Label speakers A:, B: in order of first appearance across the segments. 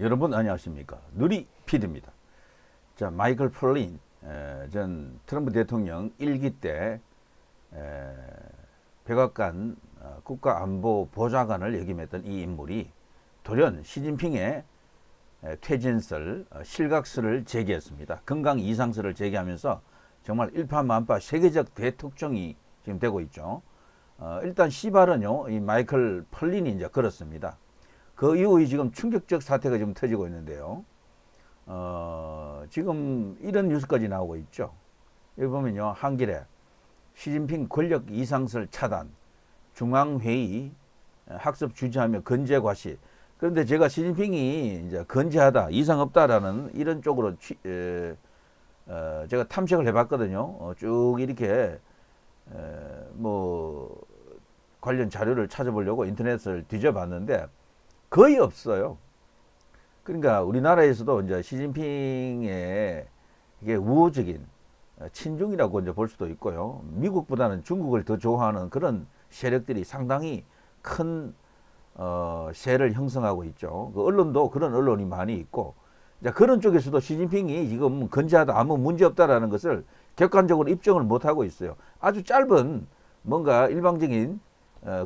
A: 여러분 안녕하십니까. 누리 PD입니다. 자, 마이클 폴린 전 트럼프 대통령 1기 때 백악관 국가안보보좌관을 역임했던 이 인물이 돌연 시진핑의 퇴진설, 실각설을 제기했습니다. 건강 이상설을 제기하면서 정말 일파만파 세계적 대특종이 지금 되고 있죠. 일단 시발은요, 이 마이클 폴린이 이제 걸었습니다. 그 이후에 지금 충격적 사태가 지금 터지고 있는데요. 지금 이런 뉴스까지 나오고 있죠. 여기 보면요, 한길에 시진핑 권력 이상설 차단, 중앙회의 학습 주재하며 건재 과시. 그런데 제가 시진핑이 이제 건재하다, 이상 없다라는 이런 쪽으로 제가 탐색을 해봤거든요. 쭉 이렇게 뭐 관련 자료를 찾아보려고 인터넷을 뒤져봤는데 거의 없어요. 그러니까 우리나라에서도 이제 시진핑의 이게 우호적인 친중이라고 이제 볼 수도 있고요. 미국보다는 중국을 더 좋아하는 그런 세력들이 상당히 큰 세를 형성하고 있죠. 그 언론도 그런 언론이 많이 있고, 이제 그런 쪽에서도 시진핑이 지금 건재하다, 아무 문제 없다라는 것을 객관적으로 입증을 못 하고 있어요. 아주 짧은 뭔가 일방적인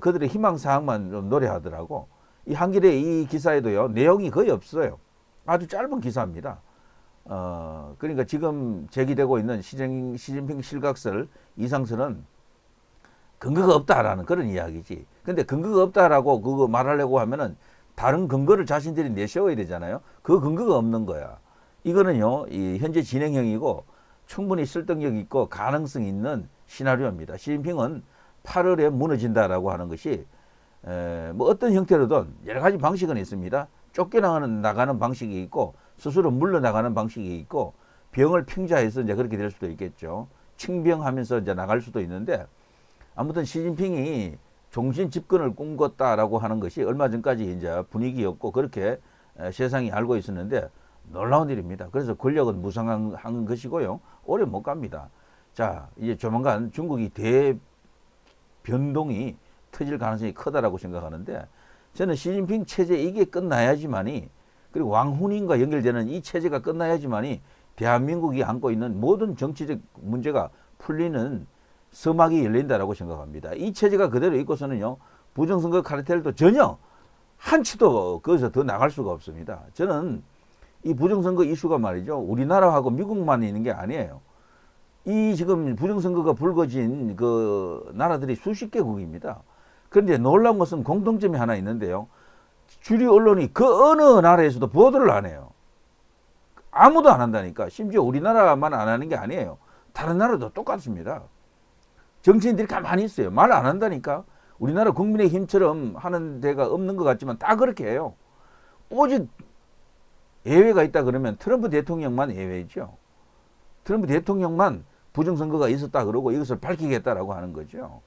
A: 그들의 희망 사항만 좀 노래하더라고. 이 한겨레 이 기사에도요, 내용이 거의 없어요. 아주 짧은 기사입니다. 그러니까 지금 제기되고 있는 시진핑 실각설, 이상설은 근거가 없다라는 그런 이야기지. 근데 근거가 없다라고 그거 말하려고 하면은 다른 근거를 자신들이 내세워야 되잖아요. 그 근거가 없는 거야. 이거는요, 이 현재 진행형이고 충분히 설득력 있고 가능성 있는 시나리오입니다. 시진핑은 8월에 무너진다라고 하는 것이 뭐 어떤 형태로든 여러 가지 방식은 있습니다. 쫓겨나가는 방식이 있고 스스로 물러나가는 방식이 있고 병을 평자해서 이제 그렇게 될 수도 있겠죠. 칭병하면서 이제 나갈 수도 있는데, 아무튼 시진핑이 종신 집권을 꿈꿨다라고 하는 것이 얼마 전까지 이제 분위기였고 그렇게 세상이 알고 있었는데 놀라운 일입니다. 그래서 권력은 무상한 것이고요. 오래 못 갑니다. 자, 이제 조만간 중국이 대변동이 터질 가능성이 크다라고 생각하는데, 저는 시진핑 체제 이게 끝나야지만이, 그리고 왕후닝과 연결되는 이 체제가 끝나야지만이 대한민국이 안고 있는 모든 정치적 문제가 풀리는 서막이 열린다라고 생각합니다. 이 체제가 그대로 있고서는요, 부정선거 카르텔도 전혀 한치도 거기서 더 나갈 수가 없습니다. 저는 이 부정선거 이슈가 말이죠, 우리나라하고 미국만 있는 게 아니에요. 이 지금 부정선거가 불거진 그 나라들이 수십 개국입니다. 그런데 놀라운 것은 공통점이 하나 있는데요. 주류 언론이 그 어느 나라에서도 보도를 안 해요. 아무도 안 한다니까. 심지어 우리나라만 안 하는 게 아니에요. 다른 나라도 똑같습니다. 정치인들이 가만히 있어요. 말 안 한다니까. 우리나라 국민의힘처럼 하는 데가 없는 것 같지만 다 그렇게 해요. 오직 예외가 있다 그러면 트럼프 대통령만 예외죠. 트럼프 대통령만 부정선거가 있었다 그러고 이것을 밝히겠다라고 하는 거죠.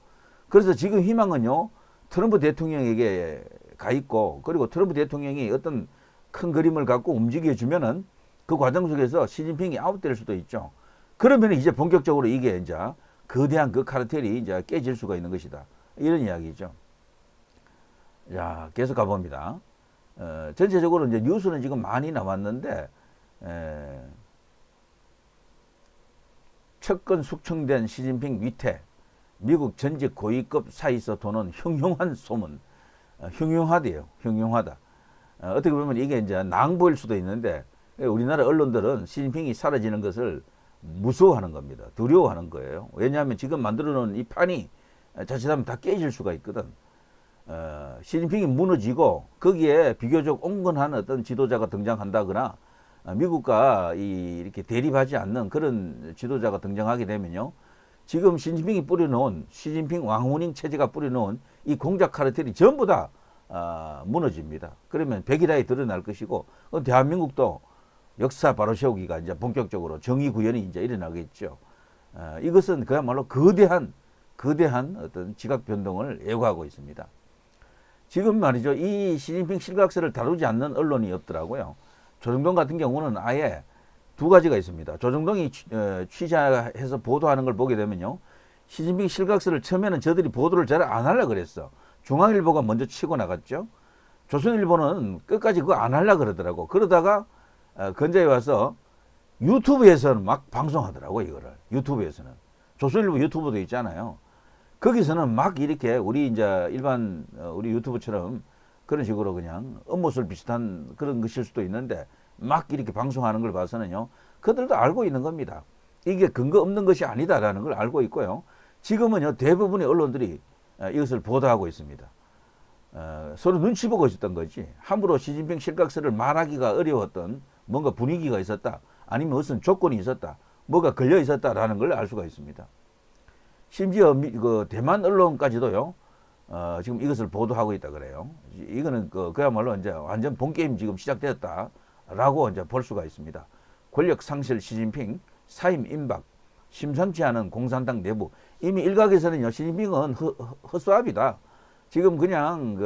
A: 그래서 지금 희망은요, 트럼프 대통령에게 가 있고, 그리고 트럼프 대통령이 어떤 큰 그림을 갖고 움직여주면은 그 과정 속에서 시진핑이 아웃될 수도 있죠. 그러면 이제 본격적으로 이게 이제 거대한 그 카르텔이 이제 깨질 수가 있는 것이다. 이런 이야기죠. 자, 계속 가봅니다. 전체적으로 이제 뉴스는 지금 많이 나왔는데, 척근 숙청된 시진핑 위태, 미국 전직 고위급 사이에서 도는 흉흉한 소문. 흉흉하대요. 흉흉하다. 어떻게 보면 이게 이제 낭보일 수도 있는데, 우리나라 언론들은 시진핑이 사라지는 것을 무서워하는 겁니다. 두려워하는 거예요. 왜냐하면 지금 만들어 놓은 이 판이 자칫하면 다 깨질 수가 있거든. 시진핑이 무너지고 거기에 비교적 온건한 어떤 지도자가 등장한다거나 미국과 이렇게 대립하지 않는 그런 지도자가 등장하게 되면요, 지금 시진핑이 뿌려놓은, 시진핑 왕후닝 체제가 뿌려놓은 이 공작 카르텔이 전부 다 무너집니다. 그러면 백일하에 드러날 것이고, 대한민국도 역사 바로 세우기가 이제 본격적으로 정의 구현이 이제 일어나겠죠. 이것은 그야말로 거대한 어떤 지각 변동을 예고하고 있습니다. 지금 말이죠, 이 시진핑 실각설을 다루지 않는 언론이 없더라고요. 조정동 같은 경우는 아예 두 가지가 있습니다. 조정동이 취재해서 보도하는 걸 보게 되면요, 시진핑 실각설을 처음에는 저들이 보도를 잘 안 하려고 그랬어. 중앙일보가 먼저 치고 나갔죠. 조선일보는 끝까지 그거 안 하려고 그러더라고. 그러다가 근자에 와서 유튜브에서는 막 방송하더라고, 이거를. 유튜브에서는. 조선일보 유튜브도 있잖아요. 거기서는 막 이렇게 우리 이제 일반 우리 유튜브처럼 그런 식으로 그냥 업무술 비슷한 그런 것일 수도 있는데 막 이렇게 방송하는 걸 봐서는요, 그들도 알고 있는 겁니다. 이게 근거 없는 것이 아니다라는 걸 알고 있고요. 지금은요, 대부분의 언론들이 이것을 보도하고 있습니다. 서로 눈치 보고 있었던 거지. 함부로 시진핑 실각설을 말하기가 어려웠던 뭔가 분위기가 있었다. 아니면 무슨 조건이 있었다. 뭐가 걸려 있었다라는 걸 알 수가 있습니다. 심지어 그 대만 언론까지도요, 지금 이것을 보도하고 있다 그래요. 이거는 그야말로 이제 완전 본게임 지금 시작되었다라고 이제 볼 수가 있습니다. 권력 상실 시진핑, 사임 임박, 심상치 않은 공산당 내부. 이미 일각에서는요, 시진핑은 허수아비다. 지금 그냥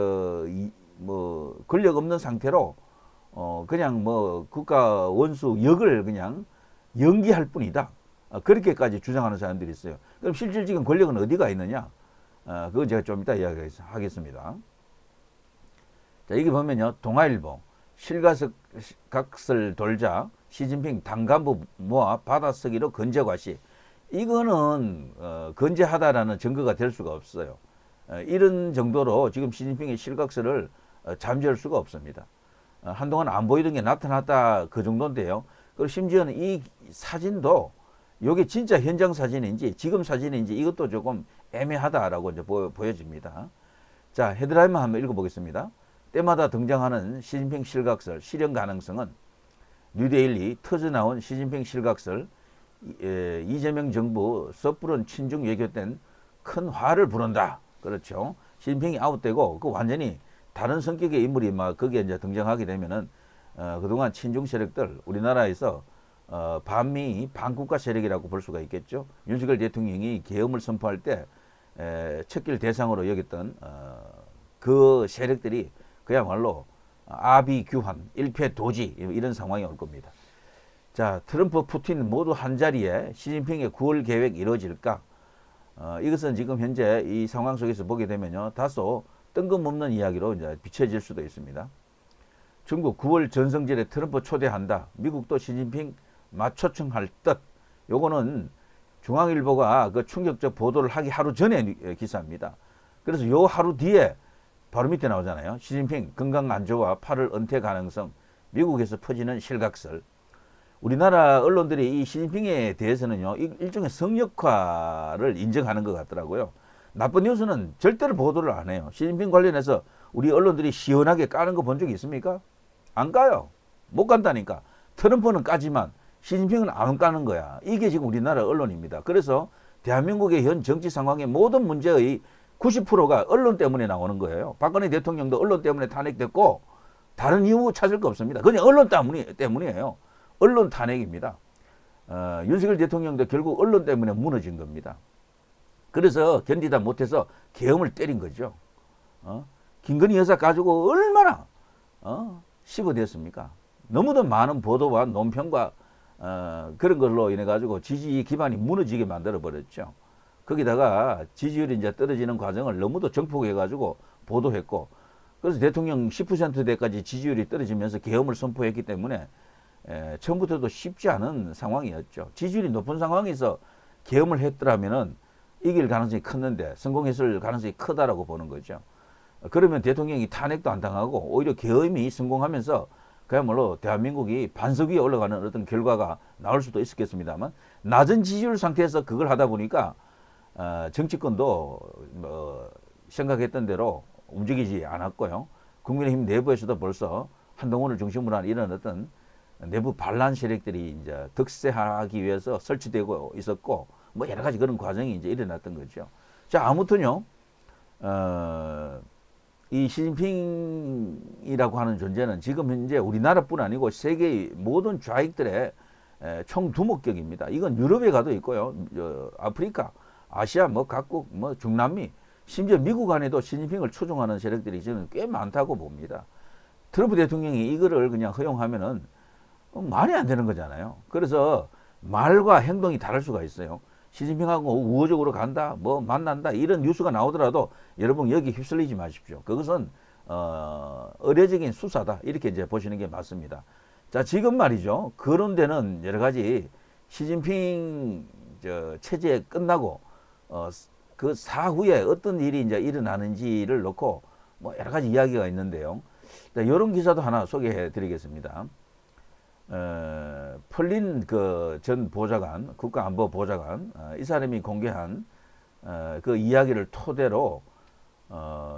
A: 권력 없는 상태로 그냥 국가 원수 역을 그냥 연기할 뿐이다. 그렇게까지 주장하는 사람들이 있어요. 그럼 실질 지금 권력은 어디가 있느냐? 그건 제가 좀 이따 이야기하겠습니다. 자, 여기 보면요, 동아일보 실각설 돌자 시진핑 당간부 모아 받아쓰기로 건재과시. 이거는 건재하다라는 증거가 될 수가 없어요. 이런 정도로 지금 시진핑의 실각설을 잠재울 수가 없습니다. 한동안 안 보이던 게 나타났다, 그 정도인데요. 그리고 심지어는 이 사진도 이게 진짜 현장 사진인지 지금 사진인지 이것도 조금 애매하다라고 이제 보여집니다. 자, 헤드라인만 한번 읽어보겠습니다. 때마다 등장하는 시진핑 실각설 실현 가능성은 뉴데일리 터져나온 시진핑 실각설, 이재명 정부 섣부른 친중 외교 땐 큰 화를 부른다. 그렇죠. 시진핑이 아웃되고 그 완전히 다른 성격의 인물이 막 거기에 이제 등장하게 되면은 그동안 친중 세력들 우리나라에서 반미 반국가 세력이라고 볼 수가 있겠죠. 윤석열 대통령이 계엄을 선포할 때 척길 대상으로 여겼던 그 세력들이 그야말로 아비규환, 일패도지 이런 상황이 올 겁니다. 자, 트럼프, 푸틴 모두 한자리에 시진핑의 9월 계획 이루어질까? 이것은 지금 현재 이 상황 속에서 보게 되면요, 다소 뜬금없는 이야기로 이제 비춰질 수도 있습니다. 중국 9월 전성절에 트럼프 초대한다. 미국도 시진핑 맞초청할 듯. 요거는 중앙일보가 그 충격적 보도를 하기 하루 전에 기사입니다. 그래서 요 하루 뒤에 바로 밑에 나오잖아요. 시진핑 건강 안 좋아 8월 은퇴 가능성. 미국에서 퍼지는 실각설. 우리나라 언론들이 이 시진핑에 대해서는요, 일종의 성역화를 인정하는 것 같더라고요. 나쁜 뉴스는 절대로 보도를 안 해요. 시진핑 관련해서 우리 언론들이 시원하게 까는 거 본 적이 있습니까? 안 까요. 못 간다니까. 트럼프는 까지만 시진핑은 안 까는 거야. 이게 지금 우리나라 언론입니다. 그래서 대한민국의 현 정치 상황의 모든 문제의 90%가 언론 때문에 나오는 거예요. 박근혜 대통령도 언론 때문에 탄핵됐고 다른 이유 찾을 거 없습니다. 그냥 언론 때문이에요. 언론 탄핵입니다. 윤석열 대통령도 결국 언론 때문에 무너진 겁니다. 그래서 견디다 못해서 계엄을 때린 거죠. 김건희 여사 가지고 얼마나 씹어댔습니까? 너무도 많은 보도와 논평과 그런 걸로 인해 가지고 지지 기반이 무너지게 만들어 버렸죠. 거기다가 지지율이 이제 떨어지는 과정을 너무도 정폭해 가지고 보도했고, 그래서 대통령 10%대까지 지지율이 떨어지면서 계엄을 선포했기 때문에 처음부터도 쉽지 않은 상황이었죠. 지지율이 높은 상황에서 계엄을 했더라면은 이길 가능성이 컸는데 성공했을 가능성이 크다라고 보는 거죠. 그러면 대통령이 탄핵도 안 당하고 오히려 계엄이 성공하면서 그야말로 대한민국이 반석 위에 올라가는 어떤 결과가 나올 수도 있었겠습니다만, 낮은 지지율 상태에서 그걸 하다 보니까 정치권도 생각했던 대로 움직이지 않았고요. 국민의힘 내부에서도 벌써 한동훈을 중심으로 한 이런 어떤 내부 반란 세력들이 이제 득세하기 위해서 설치되고 있었고, 뭐 여러 가지 그런 과정이 이제 일어났던 거죠. 자, 아무튼요, 이 시진핑이라고 하는 존재는 지금 현재 우리나라뿐 아니고 세계의 모든 좌익들의 총두목격입니다. 이건 유럽에 가도 있고요, 아프리카, 아시아, 뭐 각국, 뭐 중남미, 심지어 미국 안에도 시진핑을 추종하는 세력들이 저는 꽤 많다고 봅니다. 트럼프 대통령이 이거를 그냥 허용하면은 말이 안 되는 거잖아요. 그래서 말과 행동이 다를 수가 있어요. 시진핑하고 우호적으로 간다, 뭐 만난다, 이런 뉴스가 나오더라도 여러분 여기 휩쓸리지 마십시오. 그것은 의례적인 수사다 이렇게 이제 보시는 게 맞습니다. 자, 지금 말이죠. 그런 데는 여러 가지 시진핑 체제 끝나고 그 사후에 어떤 일이 이제 일어나는지를 놓고 뭐 여러 가지 이야기가 있는데요. 자, 이런 기사도 하나 소개해 드리겠습니다. 펄린 그 전 보좌관, 국가안보보좌관, 이 사람이 공개한 그 이야기를 토대로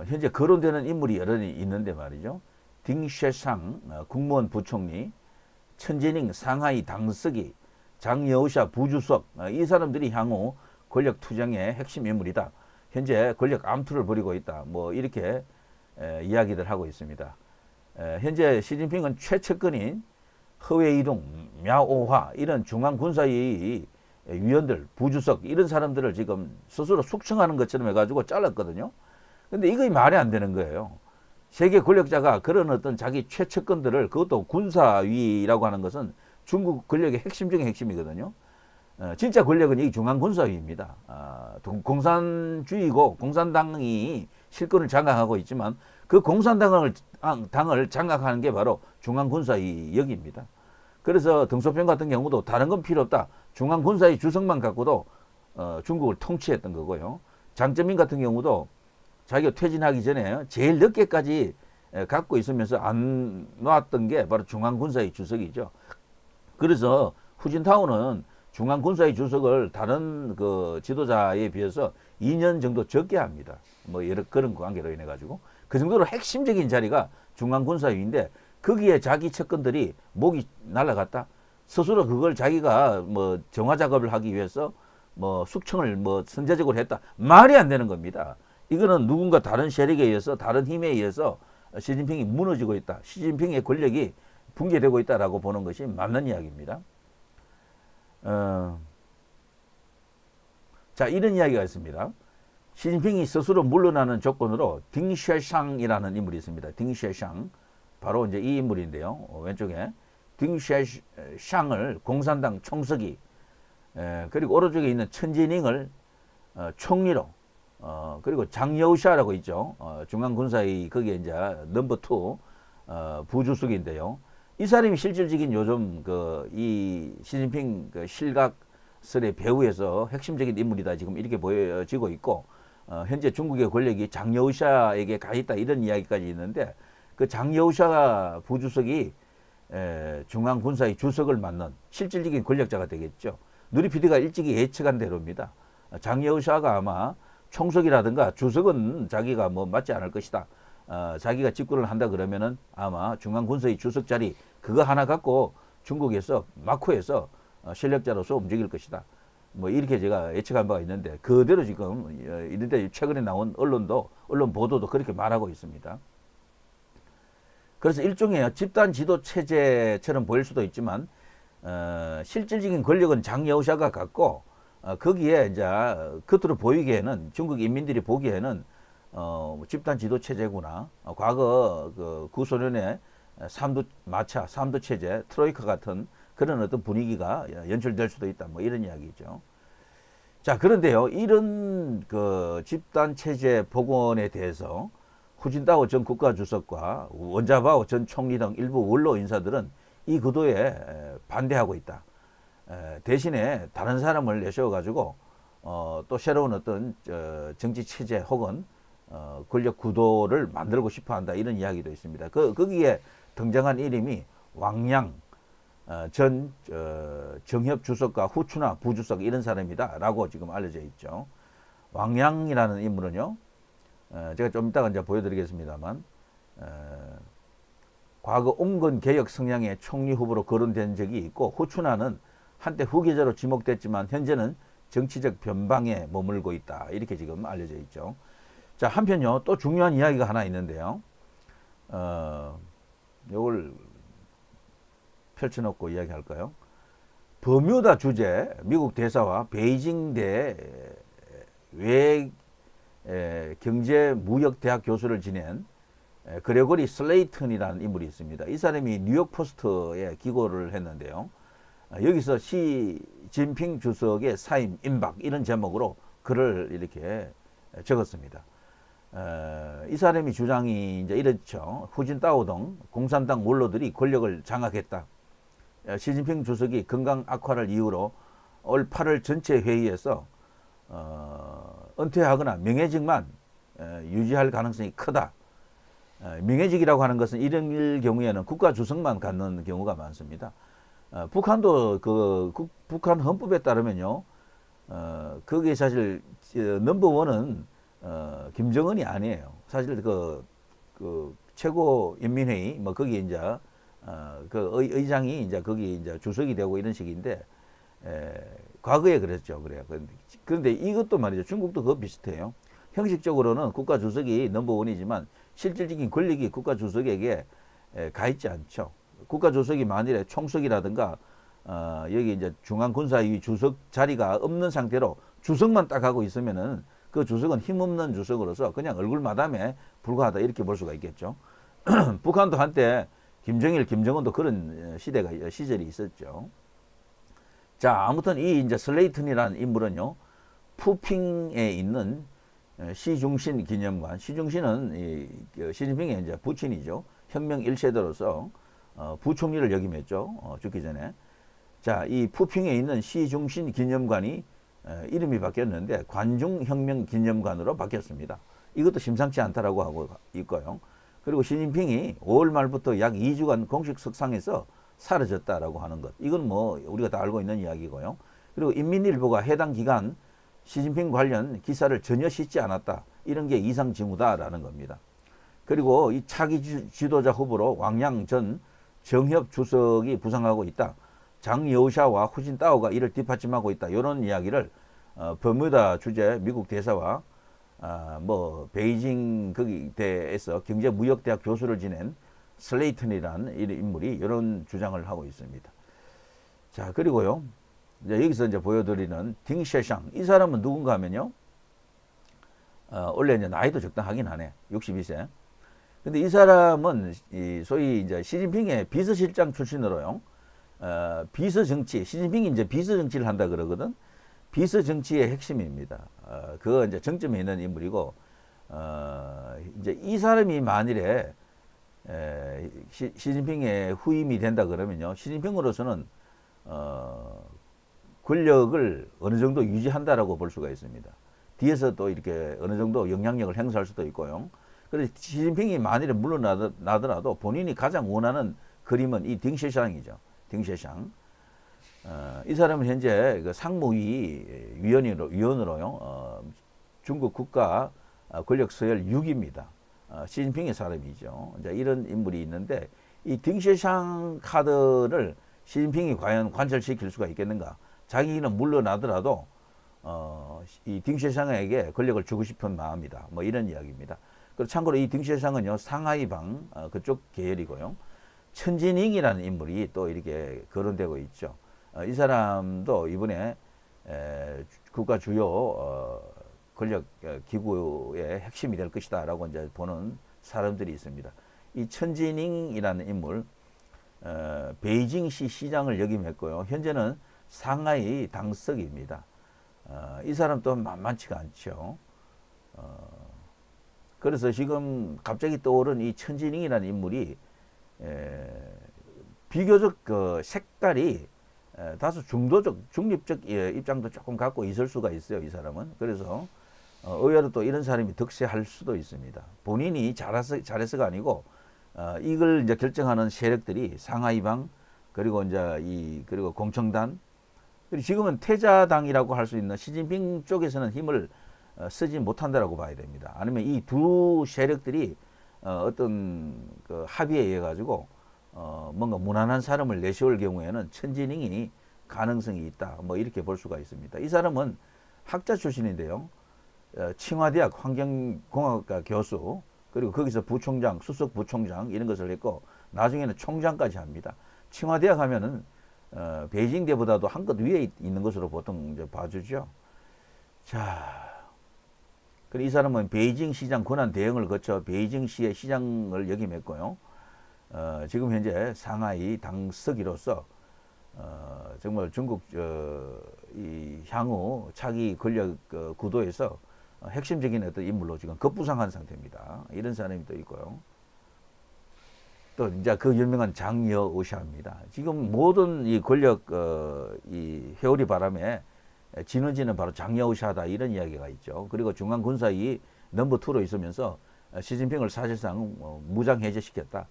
A: 현재 거론되는 인물이 여러 있는데 말이죠. 딩쉐상 국무원 부총리, 천재닝 상하이 당서기, 장여우샤 부주석, 이 사람들이 향후 권력 투쟁의 핵심 인물이다. 현재 권력 암투를 벌이고 있다. 뭐 이렇게 이야기들 하고 있습니다. 현재 시진핑은 최측근인 허웨이룽, мя오화 이런 중앙군사위 위원들, 부주석 이런 사람들을 지금 스스로 숙청하는 것처럼 해가지고 잘랐거든요. 근데 이거 말이 안 되는 거예요. 세계 권력자가 그런 어떤 자기 최측근들을, 그것도 군사위라고 하는 것은 중국 권력의 핵심 중의 핵심이거든요. 진짜 권력은 이 중앙군사위입니다. 공산주의고 공산당이 실권을 장악하고 있지만 그 공산당을 장악하는 게 바로 중앙군사위 역입니다. 그래서 덩소평 같은 경우도 다른 건 필요 없다. 중앙군사위 주석만 갖고도 중국을 통치했던 거고요. 장쩌민 같은 경우도 자기가 퇴진하기 전에 제일 늦게까지 갖고 있으면서 안 놨던 게 바로 중앙군사위 주석이죠. 그래서 후진타오는 중앙군사위 주석을 다른 그 지도자에 비해서 2년 정도 적게 합니다. 뭐 여러 그런 관계로 인해 가지고 그 정도로 핵심적인 자리가 중앙군사위인데 거기에 자기 측근들이 목이 날아갔다. 스스로 그걸 자기가 뭐 정화 작업을 하기 위해서 뭐 숙청을 뭐 선제적으로 했다. 말이 안 되는 겁니다. 이거는 누군가 다른 세력에 의해서, 다른 힘에 의해서 시진핑이 무너지고 있다. 시진핑의 권력이 붕괴되고 있다라고 보는 것이 맞는 이야기입니다. 자, 이런 이야기가 있습니다. 시진핑이 스스로 물러나는 조건으로 딩쉐샹이라는 인물이 있습니다. 딩쉐샹. 바로 이제 이 인물인데요. 왼쪽에 딩쉐샹을 공산당 총서기, 그리고 오른쪽에 있는 천지닝을 총리로, 그리고 장여우샤라고 있죠. 중앙군사위 거기에 이제 넘버 2 부주석인데요. 이 사람이 실질적인 요즘 이 시진핑 실각설의 배후에서 핵심적인 인물이다. 지금 이렇게 보여지고 있고, 현재 중국의 권력이 장여우샤에게 가 있다. 이런 이야기까지 있는데, 그 장여우샤 부주석이 중앙군사위 주석을 맡는 실질적인 권력자가 되겠죠. 누리 PD가 일찍이 예측한 대로입니다. 장여우샤가 아마 총석이라든가 주석은 자기가 뭐 맡지 않을 것이다. 자기가 집권을 한다 그러면은 아마 중앙군사위 주석 자리 그거 하나 갖고 중국에서 마쿠에서 실력자로서 움직일 것이다. 뭐 이렇게 제가 예측한 바가 있는데 그대로 지금 이런데 최근에 나온 언론 보도도 그렇게 말하고 있습니다. 그래서 일종의 집단 지도 체제처럼 보일 수도 있지만 실질적인 권력은 장여우샤가 갖고 거기에 이제 겉으로 보이기에는 중국 인민들이 보기에는 집단 지도 체제구나. 과거 그 구소련의 삼도 체제, 트로이카 같은 그런 어떤 분위기가 연출될 수도 있다. 뭐 이런 이야기죠. 자, 그런데요, 이런 그 집단 체제 복원에 대해서 후진타오 전 국가주석과 원자바오 전 총리 등 일부 원로 인사들은 이 구도에 반대하고 있다. 대신에 다른 사람을 내세워가지고 또 새로운 어떤 정치 체제 혹은 권력 구도를 만들고 싶어한다. 이런 이야기도 있습니다. 거기에 등장한 이름이 왕양 전 정협 주석과 후추나 부주석 이런 사람이다라고 지금 알려져 있죠. 왕양이라는 인물은요, 제가 좀 이따가 이제 보여드리겠습니다만, 과거 온건 개혁 성향의 총리 후보로 거론된 적이 있고, 후추나는 한때 후계자로 지목됐지만 현재는 정치적 변방에 머물고 있다. 이렇게 지금 알려져 있죠. 자, 한편요, 또 중요한 이야기가 하나 있는데요. 이걸 펼쳐놓고 이야기할까요? 버뮤다 주재 미국 대사와 베이징 대 경제무역대학 교수를 지낸 그레고리 슬레이튼이라는 인물이 있습니다. 이 사람이 뉴욕 포스트에 기고를 했는데요. 여기서 시진핑 주석의 사임 임박 이런 제목으로 글을 이렇게 적었습니다. 이 사람이 주장이 이제 이렇죠. 후진타오 등 공산당 원로들이 권력을 장악했다. 시진핑 주석이 건강 악화를 이유로 올 8월 전체 회의에서 은퇴하거나 명예직만 유지할 가능성이 크다. 명예직이라고 하는 것은 이런 경우에는 국가 주석만 갖는 경우가 많습니다. 북한도 북한 헌법에 따르면요, 그게 사실 넘버원은 김정은이 아니에요. 사실 그 최고인민회의 뭐 거기 이제 그 의장이 이제 거기 이제 주석이 되고 이런 식인데 과거에 그랬죠. 그래요. 그런데 이것도 말이죠. 중국도 그거 비슷해요. 형식적으로는 국가 주석이 넘버원이지만 실질적인 권력이 국가 주석에게 가 있지 않죠. 국가 주석이 만일에 총석이라든가 여기 이제 중앙군사위 주석 자리가 없는 상태로 주석만 딱 하고 있으면은 그 주석은 힘없는 주석으로서 그냥 얼굴 마담에 불과하다 이렇게 볼 수가 있겠죠. 북한도 한때 김정일, 김정은도 그런 시절이 있었죠. 자, 아무튼 이 이제 슬레이튼이라는 인물은요, 푸핑에 있는 시중신 기념관, 시중신은 시진핑의 이제 부친이죠. 혁명 1세대로서 부총리를 역임했죠. 죽기 전에. 자, 이 푸핑에 있는 시중신 기념관이 이름이 바뀌었는데 관중혁명 기념관으로 바뀌었습니다. 이것도 심상치 않다라고 하고 있고요. 그리고 시진핑이 5월 말부터 약 2주간 공식 석상에서 사라졌다라고 하는 것. 이건 뭐 우리가 다 알고 있는 이야기고요. 그리고 인민일보가 해당 기간 시진핑 관련 기사를 전혀 싣지 않았다. 이런 게 이상 징후다라는 겁니다. 그리고 이 차기 지도자 후보로 왕양 전 정협 주석이 부상하고 있다. 장여우샤와 후진타오가 이를 뒷받침하고 있다. 이런 이야기를 버뮤다 주재 미국 대사와 뭐 베이징 거기대에서 경제무역대학 교수를 지낸 슬레이튼이라는 인물이 이런 주장을 하고 있습니다. 자, 그리고요, 이제 여기서 이제 보여드리는 딩셰샹, 이 사람은 누군가 하면요, 원래 이제 나이도 적당하긴 하네, 62세. 근데 이 사람은 소위 이제 시진핑의 비서실장 출신으로요, 비서정치, 시진핑이 이제 비서정치를 한다 그러거든. 비서정치의 핵심입니다. 그거 이제 정점에 있는 인물이고, 이제 이 사람이 만일에 시진핑의 후임이 된다 그러면요, 시진핑으로서는 권력을 어느 정도 유지한다라고 볼 수가 있습니다. 뒤에서 또 이렇게 어느 정도 영향력을 행사할 수도 있고요. 그래서 시진핑이 만일에 물러나더라도 본인이 가장 원하는 그림은 이 딩셰샹이죠. 딩셰샹. 이 사람은 현재 그 상무위 위원으로요, 중국 국가 권력 서열 6위입니다. 시진핑의 사람이죠. 이제 이런 인물이 있는데 이 딩셰샹 카드를 시진핑이 과연 관철시킬 수가 있겠는가? 자기는 물러나더라도 이 딩셰샹에게 권력을 주고 싶은 마음이다. 뭐 이런 이야기입니다. 그리고 참고로 이 딩셰샹은요, 상하이방 그쪽 계열이고요. 천진잉이라는 인물이 또 이렇게 거론되고 있죠. 이 사람도 이번에 국가 주요 권력 기구의 핵심이 될 것이다라고 이제 보는 사람들이 있습니다. 이 천진잉이라는 인물, 베이징시 시장을 역임했고요. 현재는 상하이 당석입니다. 이 사람도 만만치가 않죠. 그래서 지금 갑자기 떠오른 이 천진잉이라는 인물이 비교적 그 색깔이 다소 중도적, 중립적 입장도 조금 갖고 있을 수가 있어요, 이 사람은. 그래서 의외로 또 이런 사람이 득세할 수도 있습니다. 본인이 잘해서가 아니고 이걸 이제 결정하는 세력들이 상하이방, 그리고 이제 그리고 공청단, 그리고 지금은 태자당이라고 할 수 있는 시진핑 쪽에서는 힘을 쓰지 못한다라고 봐야 됩니다. 아니면 이 두 세력들이 어떤 그 합의에 의해 가지고 뭔가 무난한 사람을 내세울 경우에는 천진잉이 가능성이 있다. 뭐 이렇게 볼 수가 있습니다. 이 사람은 학자 출신인데요.清華대학 환경공학과 교수, 그리고 거기서 부총장, 수석 부총장 이런 것을 했고 나중에는 총장까지 합니다.清華대학 하면은 베이징대보다도 한껏 위에 있는 것으로 보통 이제 봐주죠. 자, 그리고 이 사람은 베이징 시장 권한 대행을 거쳐 베이징시의 시장을 역임했고요. 지금 현재 상하이 당서기로서 정말 중국 이 향후 차기 권력 구도에서 핵심적인 어떤 인물로 지금 급부상한 상태입니다. 이런 사람이 또 있고요. 또 이제 그 유명한 장여우샤입니다. 지금 모든 이 권력 이 회오리 바람에 진원지는 바로 장여우샤다 이런 이야기가 있죠. 그리고 중앙군사위 넘버 2로 있으면서 시진핑을 사실상 무장 해제시켰다.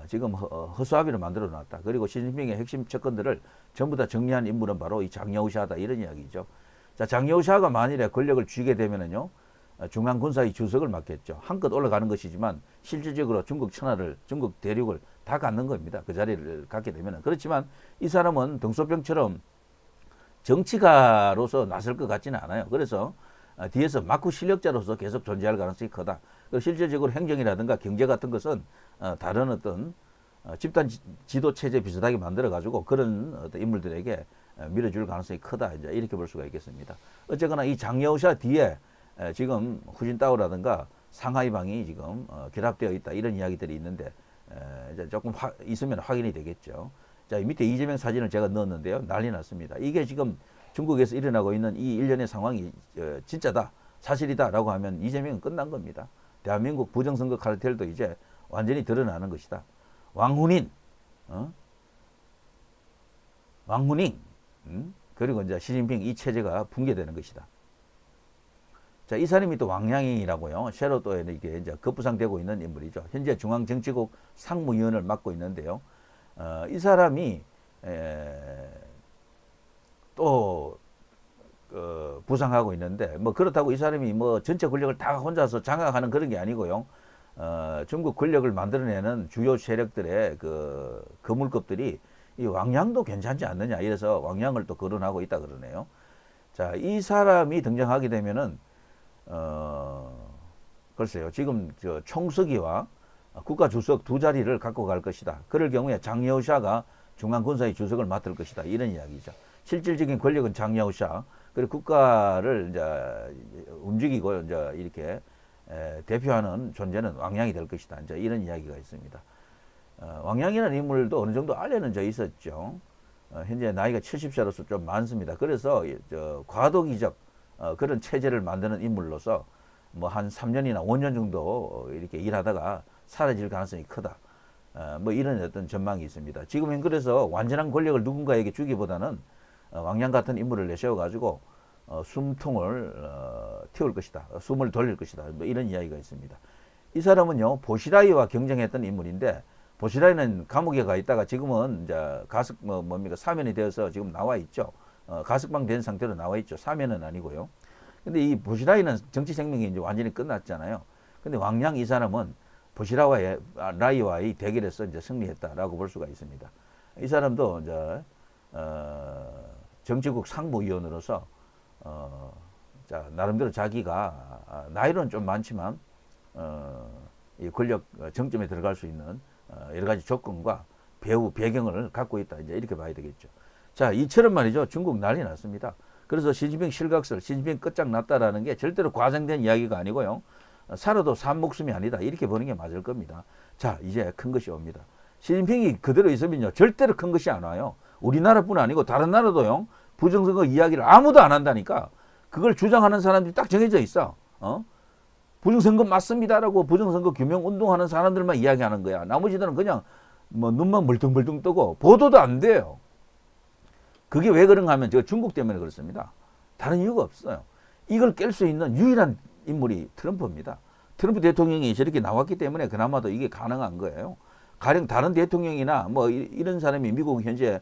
A: 지금 허수아비로 만들어 놨다. 그리고 시진핑의 핵심 접근들을 전부 다 정리한 인물은 바로 이 장여우샤다 이런 이야기죠. 자, 장여우샤가 만일에 권력을 쥐게 되면은요, 중앙군사위 주석을 맡겠죠. 한껏 올라가는 것이지만 실질적으로 중국 천하를, 중국 대륙을 다 갖는 겁니다. 그 자리를 갖게 되면은. 그렇지만 이 사람은 등소병처럼 정치가로서 나설 것 같지는 않아요. 그래서 뒤에서 막구 실력자로서 계속 존재할 가능성이 크다. 실질적으로 행정이라든가 경제 같은 것은 다른 어떤 집단 지도 체제 비슷하게 만들어 가지고 그런 어떤 인물들에게 밀어줄 가능성이 크다. 이제 이렇게 볼 수가 있겠습니다. 어쨌거나 이 장여우샤 뒤에 지금 후진타오라든가 상하이방이 지금 결합되어 있다. 이런 이야기들이 있는데 이제 조금 있으면 확인이 되겠죠. 자, 밑에 이재명 사진을 제가 넣었는데요. 난리 났습니다. 이게 지금 중국에서 일어나고 있는 이 일련의 상황이 진짜다, 사실이다라고 하면 이재명은 끝난 겁니다. 대한민국 부정선거 카르텔도 이제 완전히 드러나는 것이다. 왕훈인, 왕훈잉, 그리고 이제 시진핑 이 체제가 붕괴되는 것이다. 자, 이 사람이 또 왕양잉이라고요. 새로 또 이게 이제 급부상되고 있는 인물이죠. 현재 중앙정치국 상무위원을 맡고 있는데요. 이 사람이 또 부상하고 있는데 뭐 그렇다고 이 사람이 뭐 전체 권력을 다 혼자서 장악하는 그런 게 아니고요. 중국 권력을 만들어내는 주요 세력들의 그 거물급들이 이 왕양도 괜찮지 않느냐 이래서 왕양을 또 거론하고 있다 그러네요. 자, 이 사람이 등장하게 되면은 글쎄요, 지금 저 총서기와 국가주석 두 자리를 갖고 갈 것이다. 그럴 경우에 장여우샤가 중앙군사위 주석을 맡을 것이다. 이런 이야기죠. 실질적인 권력은 장여우샤, 그리고 국가를 이제 움직이고 이제 이렇게 대표하는 존재는 왕양이 될 것이다. 이제 이런 이야기가 있습니다. 왕양이라는 인물도 어느 정도 알려는 져 있었죠. 현재 나이가 70세로서 좀 많습니다. 그래서 과도기적 그런 체제를 만드는 인물로서 뭐 한 3년이나 5년 정도 이렇게 일하다가 사라질 가능성이 크다. 뭐 이런 어떤 전망이 있습니다. 지금은 그래서 완전한 권력을 누군가에게 주기보다는 왕양 같은 인물을 내세워가지고 숨통을 틔울 것이다. 숨을 돌릴 것이다. 뭐 이런 이야기가 있습니다. 이 사람은요, 보시라이와 경쟁했던 인물인데, 보시라이는 감옥에 가 있다가 지금은 이제 사면이 되어서 지금 나와 있죠. 가석방 된 상태로 나와 있죠. 사면은 아니고요. 근데 이 보시라이는 정치 생명이 이제 완전히 끝났잖아요. 근데 왕양 이 사람은 보시라이와의 대결에서 이제 승리했다라고 볼 수가 있습니다. 이 사람도 이제 정치국 상무위원으로서 자, 나름대로 자기가 나이로는 좀 많지만 이 권력 정점에 들어갈 수 있는 여러 가지 조건과 배경을 갖고 있다. 이제 이렇게 봐야 되겠죠. 자, 이처럼 말이죠. 중국 난리 났습니다. 그래서 시진핑 실각설, 시진핑 끝장났다라는 게 절대로 과장된 이야기가 아니고요. 살아도 산 목숨이 아니다. 이렇게 보는 게 맞을 겁니다. 자, 이제 큰 것이 옵니다. 시진핑이 그대로 있으면요, 절대로 큰 것이 안 와요. 우리나라뿐 아니고 다른 나라도요, 부정선거 이야기를 아무도 안 한다니까. 그걸 주장하는 사람들이 딱 정해져 있어. 부정선거 맞습니다라고 부정선거 규명 운동하는 사람들만 이야기하는 거야. 나머지들은 그냥 뭐 눈만 멀뚱멀뚱 뜨고 보도도 안 돼요. 그게 왜 그런가 하면 저 중국 때문에 그렇습니다. 다른 이유가 없어요. 이걸 깰 수 있는 유일한 인물이 트럼프입니다. 트럼프 대통령이 저렇게 나왔기 때문에 그나마도 이게 가능한 거예요. 가령 다른 대통령이나 뭐 이런 사람이 미국 현재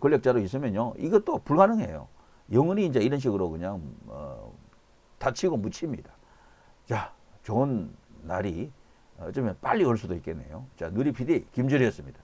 A: 권력자로 있으면요, 이것도 불가능해요. 영원히 이제 이런 식으로 그냥 다치고 묻힙니다. 자, 좋은 날이 어쩌면 빨리 올 수도 있겠네요. 자, 누리 PD 김주리였습니다.